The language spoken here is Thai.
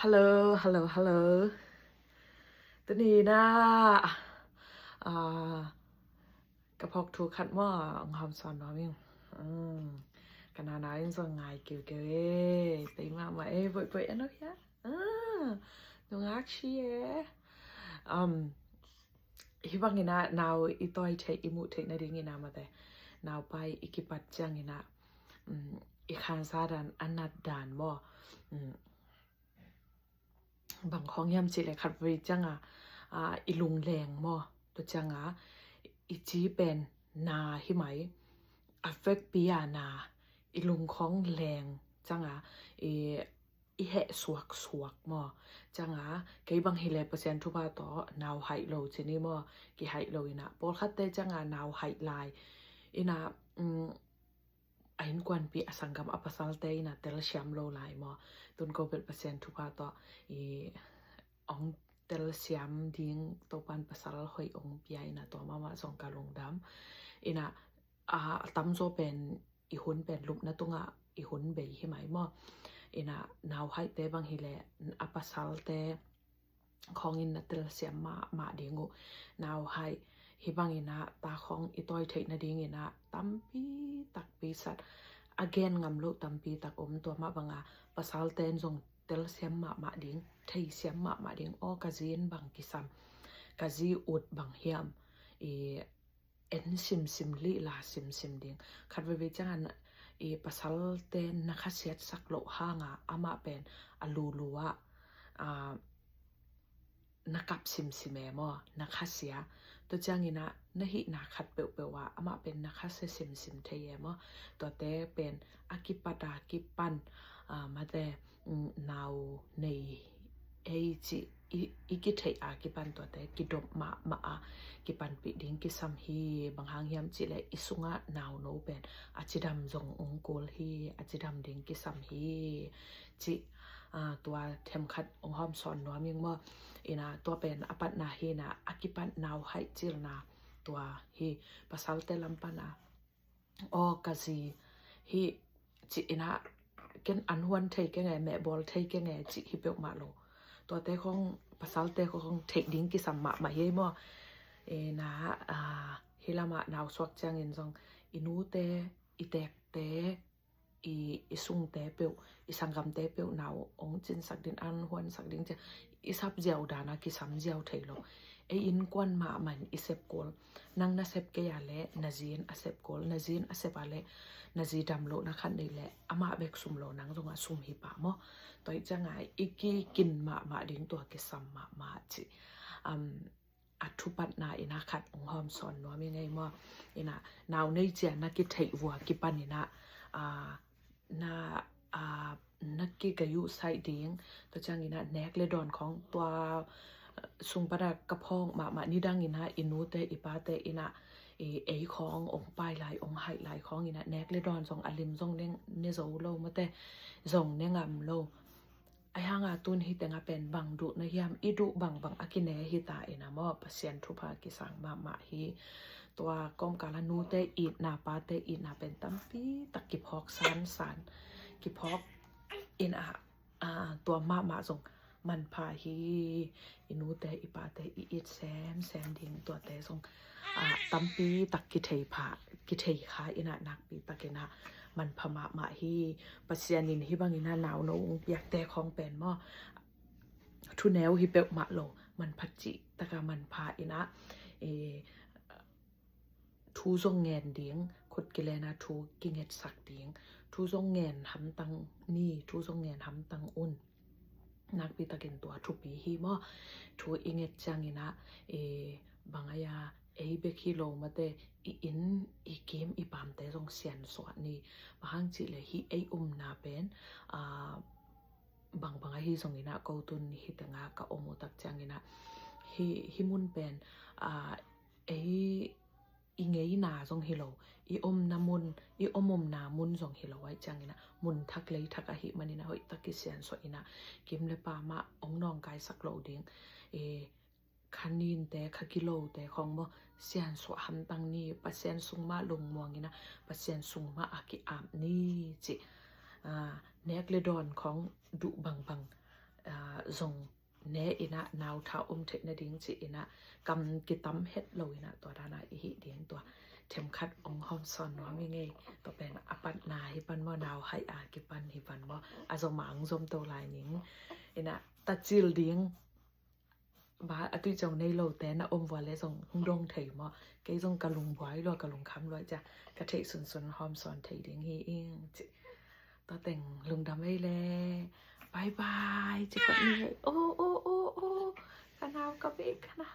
Hello ตอนนี้นะกระพกถูกขัดว่าองคำสอนว่ามิ่งกันนานายังส่งง่ายเกี่ยวตีมาบ่อยอันนั้นยะดูงักชีฮิบังงินะนาวอีต้อยเทอิมุเทนะดิงินะมาแต่นาวไปอีกิปัจจังงินะอีคันซาดันอนัดดานบ่บางของยามสิเลยขัดบริจังอีลุงแรงบ่ตัวจังอีจีเป็นนาหิไหม affect ปียนาอีลุงของแรงจังอีแหสวกบ่จังไกบางฮิเลเปอร์เซ็นต์ทุบาต่อนาวไฮโลจินี่บ่กิไฮโลอีนะปอลคัดเตจังนาวไฮไลอีนะain kwan pi asangam apasal te ina tel siam lo lai mo tun ko bel percent thu pa to ong tel siam ding to pan pasal hoi ong pia ina to mama song ka long dam ina tam zo pen I hun pen lup na tunga I hun be hi mai mo ina naw hai te bang hi le apasal te khong in na tel siam ma dingu naw hai hibang ina ta khong itoi thei na ding ina tampi takpi sat again ngamlo tampi tak to ma banga pasal ten jong tel siam ma ding thei siam ma ding o kazin bang kisam kazi ut bang hiam en sim li la sim ding khat ve changan pasal ten na khasiat sak lo hanga ama pen aluluwa nakap sim mo nakhasia to changina nahi na khat pe wa ama pen nakhase sim theye mo to te pen akipada kipan mate now nei eji ikithei akipan to te kidop ma kipan pi ding ki sam hi banghang hiam chi le isunga now no pen achidam jong ongkol hi achidam ding ki sam hi chiตัวเทมขัดองหอมสอนนัวมิงบ่อีนะตัวเป็นอปัตนาฮีนะอากิปันนาวไฮจิรนาตัวฮีภาษาเตลัมปนากะซีฮีจิอีนะเกันอันฮวนเทกะไงแม่บอลเทกะไงจิฮิเปกมาโลตัวเตของภาษาเตของเทกดิ้งกิสัมมาเฮบ่นะฮิลามานาวสวกจังอินซองอินูเตอีแตกเตอีซุงเตเปียวอีสังกำเตเปียวนาองจินสักดินอันหวนสักดินจะอีซับเจียวดานะกิสัมเจียวเทโลอินกวนมามันอีเซบโกลนังนาเซบเกยาเลนาจีนอาเซบโกลนาจีนอาเซบาเลนาจีดำโลนะคันนี่แหละอามาเบกซุมโลนังจงซุมฮิปามอตัวจะไงอีกีกินมาดิงตัวกิสัมมาจิอัทุปัตนาอินาขัดองหอมสอนนัวมีไงมออินะนาวในเจียนักกิเทวัวกิปันนี่นะna nakki gayu sai ding to changina nek le don khong twa sungpara kapong ma ni dang ina inute ipate ina ei khong ong pai lai ong hai lai khong ina nek le don jong alim jong neng ne zo lo mate jong ne ngam lo ai hanga tun hi tenga pen bang du na hiam idu bang akine hi ta ina mo pasien thupa ki sang ma hiตัวกองกาลนูเตอีนาปาเตอีนาเป็นตัมปีตะกิพอกsanกิพอกอินตัวมาจงมันพาฮีอินูเตอีปาเตอีแซมดิงตัวเตจงตัมปีตะกิเทพากิเทขาอินานักปีตะกินะมันพมาฮีปัสยานินฮิบังอินาหนาวโนเปียกแต่ของเป็นมอทุแนวฮิเปกมาโลมันพัจิตะกะมันพาอินะทูจงแงนเดียงคดกิเลนะทูกิงเฮ็ดสักเดียงทูจงแงนหำตังนี่ทูจงแงนหำตังอุ่นนักปีตะเกนตัวทุปีฮีมอทูอิงเฮ็ดจังอินะบางอยาเบคิโลมาเตอินอีเกมอีปามเตจงเสียนสวนี่บางจิเลฮีนาเป็นบางฮีจงอินะกอตุนฮิตงากะอมตักจังอินะฮิมุนเป็นอีเงยนาจงฮิโลอีอมนามุนอีอมนามุนจงฮิโลไว้จังนะมุนทักเลยทักอหิมันนี่นะหอยตะกิเสียนสวยนะกิมเลปามาองนองกายสักโลเดียงคันนินแต่คกิโลแต่ของบ่เสียนสวหันตังนี่ปะเสียนสุงมาลงมวงนี่นะปะเสียนสุงมาอากิอามนี่จิเนกเลดอนของดุบัง zong ne ina nau tha th na ding chi ina kam ki tam het lo ina to dana hi ding to them khat ong hom son no mi nge to pen apat na hi pan mo nau hai a ki pan hi pan mo a zo mang zom to lai ning ina ta chil ding ba atui chong nei lo te na om wa le zong hung dong thei mo ke zong kalung bwai lo kalung kham lo cha ka thei sun sun hom son thei ding hi ing chi to teng lung dam ei le bye bye chi ko ni ô ô ô ô kanao ka be kana